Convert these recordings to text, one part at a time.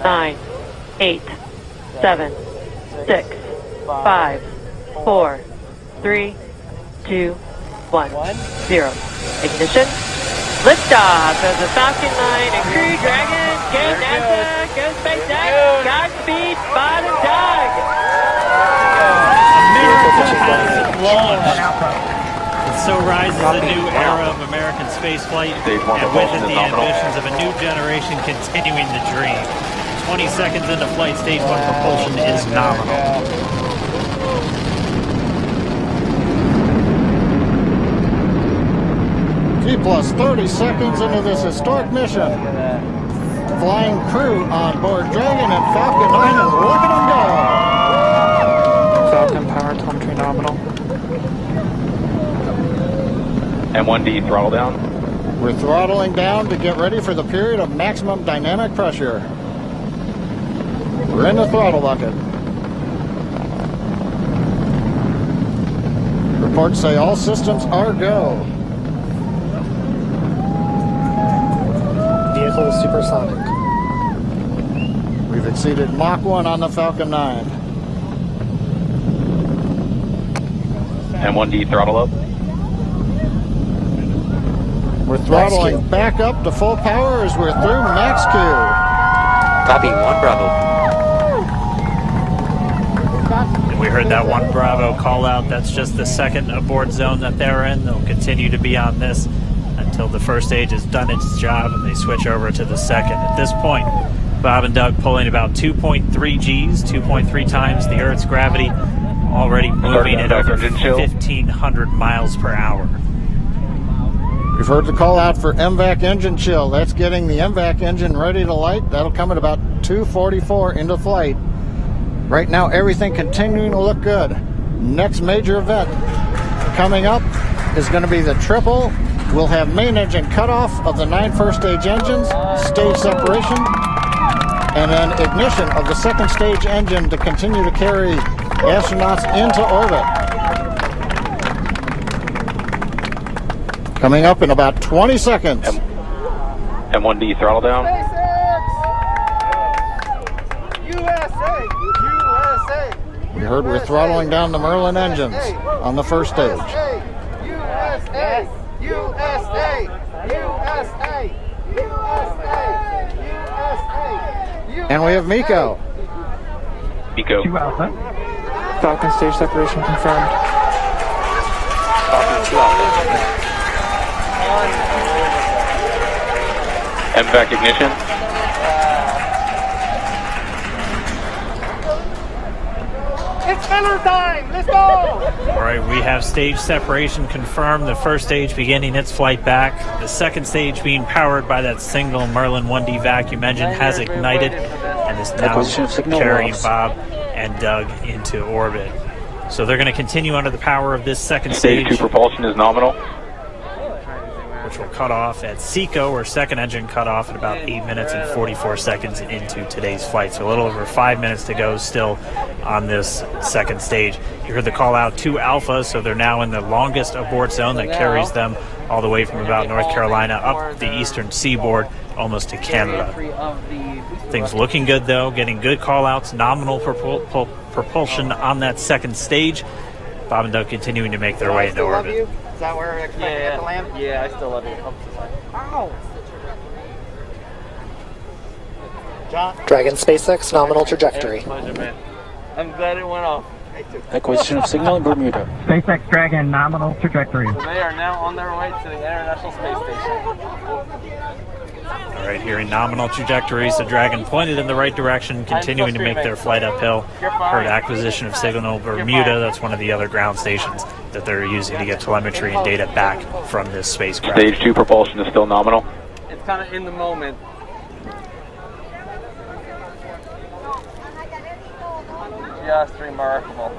9, 8, 7, 6, 5, 4, 3, 2, 1, 0. Ignition. Liftoff of the Falcon 9 and Crew Dragon. Go NASA, go SpaceX, Godspeed, Bob and Doug. America has launched. And so rises a new era of American spaceflight, and with it the ambitions of a new generation continuing the dream. 20 seconds into flight, stage 1 propulsion is nominal. T plus 30 seconds into this historic mission. Flying crew on board Dragon and Falcon 9, and look at them go! Falcon power telemetry nominal. M1D throttle down. We're throttling down to get ready for the period of maximum dynamic pressure. We're in the throttle bucket. Reports say all systems are go. Vehicle supersonic. We've exceeded Mach 1 on the Falcon 9. M1D throttle up. We're throttling back up to full power as we're through max Q. Copy, 1 Bravo. And we heard that 1 Bravo call out. That's just the second abort zone that they're in. They'll continue to be on this until the first stage has done its job and they switch over to the second. At this point, Bob and Doug pulling about 2.3 Gs, 2.3 times the Earth's gravity, already moving at over 1,500 miles per hour. We've heard the call out for MVAC engine chill. That's getting the MVAC engine ready to light. That'll come at about 2:44 into flight. Right now, everything continuing to look good. Next major event coming up is going to be the triple. We'll have main engine cutoff of the 9 first stage engines, stage separation, and then ignition of the second stage engine to continue to carry astronauts into orbit. Coming up in about 20 seconds. M1D throttle down. USA! USA! We heard we're throttling down the Merlin engines on the first stage. USA! USA! USA! USA! And we have Miko. Miko. 2 Alpha. Falcon stage separation confirmed. Falcon 2 Alpha. MVAC ignition. It's filler time! Let's go! All right, we have stage separation confirmed. The first stage beginning its flight back. The second stage being powered by that single Merlin 1D vacuum engine has ignited and is now carrying Bob and Doug into orbit. So they're going to continue under the power of this second stage. Stage 2 propulsion is nominal. Which will cut off at SECO, or second engine cut off at about 8 minutes and 44 seconds into today's flight. So a little over 5 minutes to go still on this second stage. You heard the call out 2 Alpha, so they're now in the longest abort zone that carries them all the way from about North Carolina up the eastern seaboard almost to Canada. Things looking good though, getting good call outs, nominal propulsion on that second stage. Bob and Doug continuing to make their way into orbit. Is that where we're expecting it to land? Yeah, I still love you. Ow! John? Dragon SpaceX nominal trajectory. Pleasure, man. I'm glad it went off. Acquisition of signal in Bermuda. SpaceX Dragon nominal trajectory. So they are now on their way to the International Space Station. All right, here in nominal trajectories, the Dragon pointed in the right direction, continuing to make their flight uphill. Heard acquisition of signal Bermuda. That's one of the other ground stations that they're using to get telemetry and data back from this spacecraft. Stage 2 propulsion is still nominal. It's kind of in the moment. Just remarkable.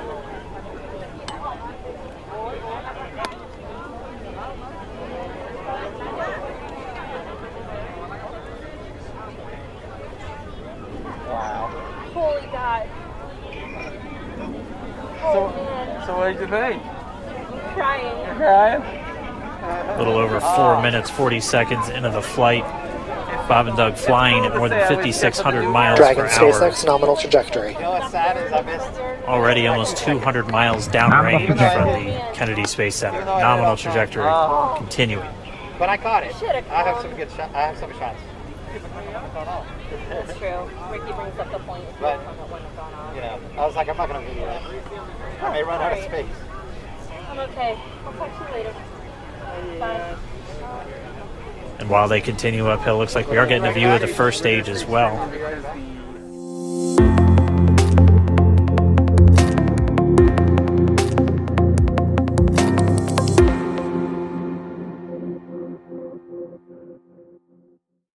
Wow. Holy God. So what did you think? Crying. You're crying? A little over 4 minutes, 40 seconds into the flight. It's Bob and Doug flying at more than 5,600 miles Dragon per hour. SpaceX nominal trajectory. You know what's sad is I missed. Already almost 200 miles downrange from the Kennedy Space Center. Nominal trajectory continuing. But I caught it. I have some good shots. I have some shots. That's true. Ricky brings up the point. If But, it wouldn't have gone on. you know, I was like, I'm not going to video that. I may run out of space. I'm okay. I'll talk to you later. Bye. And while they continue uphill, looks like we are getting a view of the first stage as well. There's the